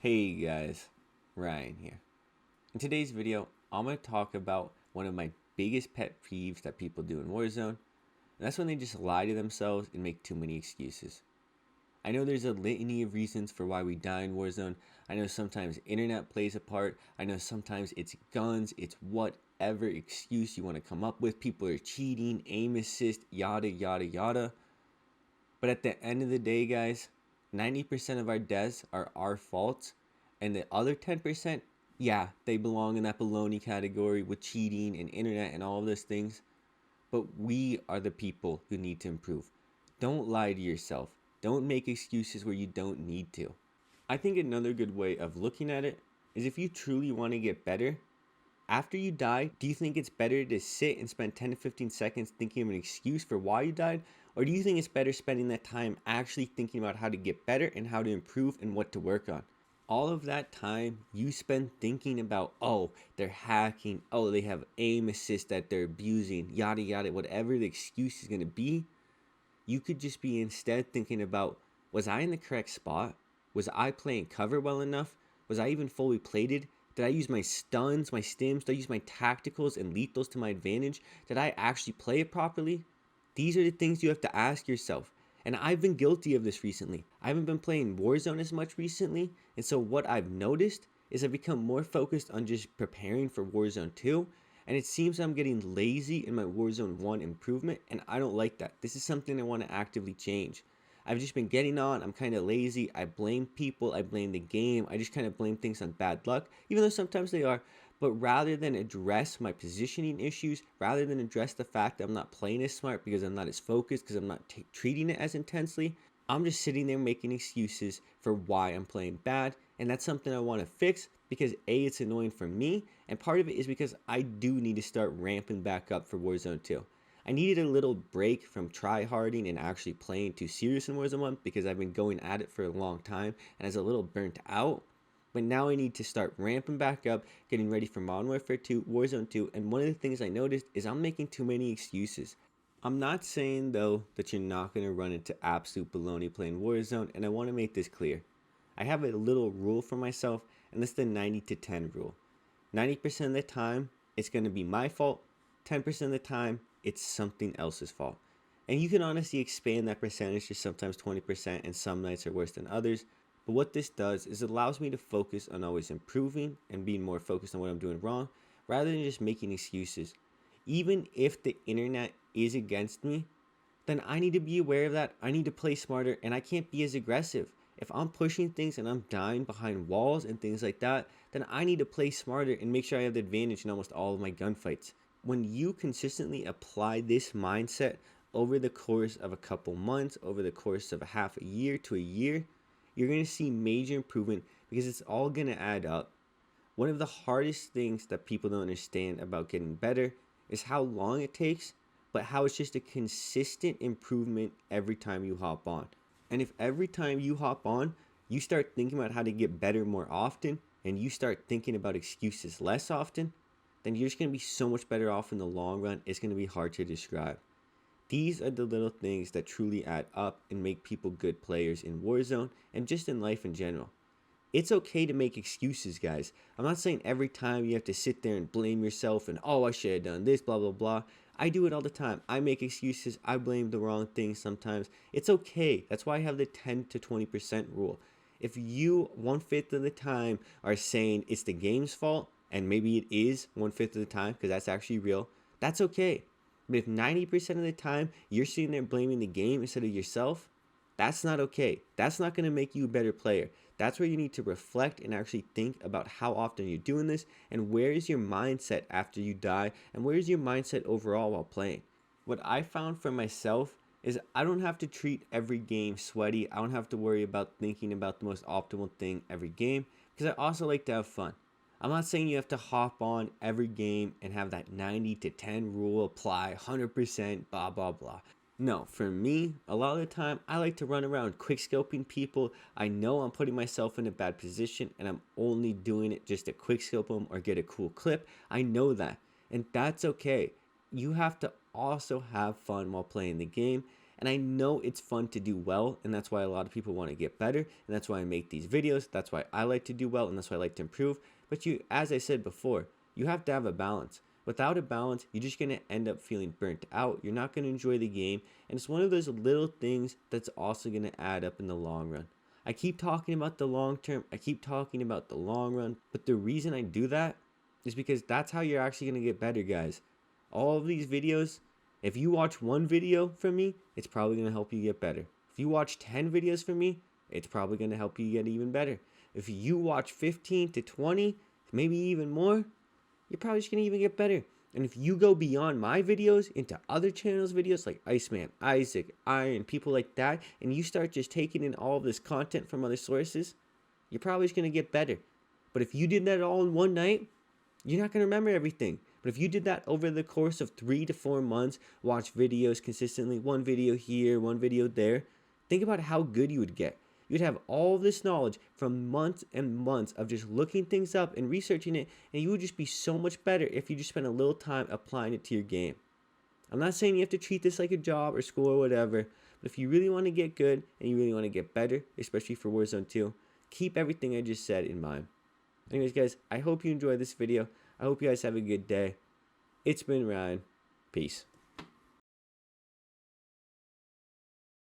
Hey guys, Ryan here. In today's video, I'm going to talk about one of my biggest pet peeves that people do in Warzone, and that's when they just lie to themselves and make too many excuses. I know there's a litany of reasons for why we die in Warzone. I know sometimes internet plays a part. I know sometimes it's guns, it's whatever excuse you want to come up with. People are cheating, aim assist, yada yada yada. But at the end of the day, guys, 90% of our deaths are our faults, and the other 10%, yeah, they belong in that baloney category with cheating and internet and all of those things. But we are the people who need to improve. Don't lie to yourself. Don't make excuses where you don't need to. I think another good way of looking at it is if you truly want to get better, after you die, do you think it's better to sit and spend 10 to 15 seconds thinking of an excuse for why you died? Or do you think it's better spending that time actually thinking about how to get better and how to improve and what to work on? All of that time you spend thinking about, oh, they're hacking, oh, they have aim assist that they're abusing, yada yada, whatever the excuse is going to be, you could just be instead thinking about, was I in the correct spot? Was I playing cover well enough? Was I even fully plated? Did I use my stuns, my stims? Did I use my tacticals and lethals to my advantage? Did I actually play it properly? These are the things you have to ask yourself. And I've been guilty of this recently. I haven't been playing Warzone as much recently. And so what I've noticed is I've become more focused on just preparing for Warzone 2. And it seems I'm getting lazy in my Warzone 1 improvement. And I don't like that. This is something I want to actively change. I've just been getting on. I'm kind of lazy. I blame people. I blame the game. I just kind of blame things on bad luck, even though sometimes they are. But rather than address my positioning issues, rather than address the fact that I'm not playing as smart because I'm not as focused, because I'm not treating it as intensely, I'm just sitting there making excuses for why I'm playing bad. And that's something I want to fix because A, it's annoying for me. And part of it is because I do need to start ramping back up for Warzone 2. I needed a little break from tryharding and actually playing too serious in Warzone 1 because I've been going at it for a long time and I was a little burnt out. But now I need to start ramping back up, getting ready for Modern Warfare 2, Warzone 2, and one of the things I noticed is I'm making too many excuses. I'm not saying though that you're not going to run into absolute baloney playing Warzone, and I want to make this clear. I have a little rule for myself, and that's the 90 to 10 rule. 90% of the time, it's going to be my fault. 10% of the time, it's something else's fault. And you can honestly expand that percentage to sometimes 20%, and some nights are worse than others. But what this does is it allows me to focus on always improving and being more focused on what I'm doing wrong rather than just making excuses. Even if the internet is against me, then I need to be aware of that. I need to play smarter and I can't be as aggressive. If I'm pushing things and I'm dying behind walls and things like that, then I need to play smarter and make sure I have the advantage in almost all of my gunfights. When you consistently apply this mindset over the course of a couple months, over the course of a half a year to a year, you're going to see major improvement because it's all going to add up. One of the hardest things that people don't understand about getting better is how long it takes, but how it's just a consistent improvement every time you hop on. And if every time you hop on, you start thinking about how to get better more often, and you start thinking about excuses less often, then you're just going to be so much better off in the long run. It's going to be hard to describe. These are the little things that truly add up and make people good players in Warzone and just in life in general. It's okay to make excuses, guys. I'm not saying every time you have to sit there and blame yourself and, oh, I should have done this, blah, blah, blah. I do it all the time. I make excuses. I blame the wrong things sometimes. It's okay. That's why I have the 10 to 20% rule. If you 1/5 of the time are saying it's the game's fault, and maybe it is 1/5 of the time because that's actually real, that's okay. But if 90% of the time you're sitting there blaming the game instead of yourself, that's not okay. That's not going to make you a better player. That's where you need to reflect and actually think about how often you're doing this and where is your mindset after you die and where is your mindset overall while playing. What I found for myself is I don't have to treat every game sweaty. I don't have to worry about thinking about the most optimal thing every game because I also like to have fun. I'm not saying you have to hop on every game and have that 90 to 10 rule apply 100%, blah, blah, blah. No, for me, a lot of the time, I like to run around quick scoping people. I know I'm putting myself in a bad position and I'm only doing it just to quick scope them or get a cool clip. I know that. And that's okay. You have to also have fun while playing the game. And I know it's fun to do well, and that's why a lot of people want to get better, and that's why I make these videos. That's why I like to do well, and that's why I like to improve. But you, as I said before, you have to have a balance. Without a balance, you're just going to end up feeling burnt out. You're not going to enjoy the game, and it's one of those little things that's also going to add up in the long run. I keep talking about the long term, I keep talking about the long run, but the reason I do that is because that's how you're actually going to get better, guys. All of these videos, if you watch one video from me, it's probably going to help you get better. If you watch 10 videos from me, it's probably going to help you get even better. If you watch 15 to 20, maybe even more, you're probably just going to even get better. And if you go beyond my videos into other channels' videos like Iceman, Isaac, Iron, people like that, and you start just taking in all of this content from other sources, you're probably just going to get better. But if you did that all in one night, you're not going to remember everything. But if you did that over the course of 3 to 4 months, watch videos consistently, one video here, one video there, think about how good you would get. You'd have all this knowledge from months and months of just looking things up and researching it, and you would just be so much better if you just spent a little time applying it to your game. I'm not saying you have to treat this like a job or school or whatever, but if you really want to get good and you really want to get better, especially for Warzone 2, keep everything I just said in mind. Anyways, guys, I hope you enjoyed this video. I hope you guys have a good day. It's been Ryan. Peace.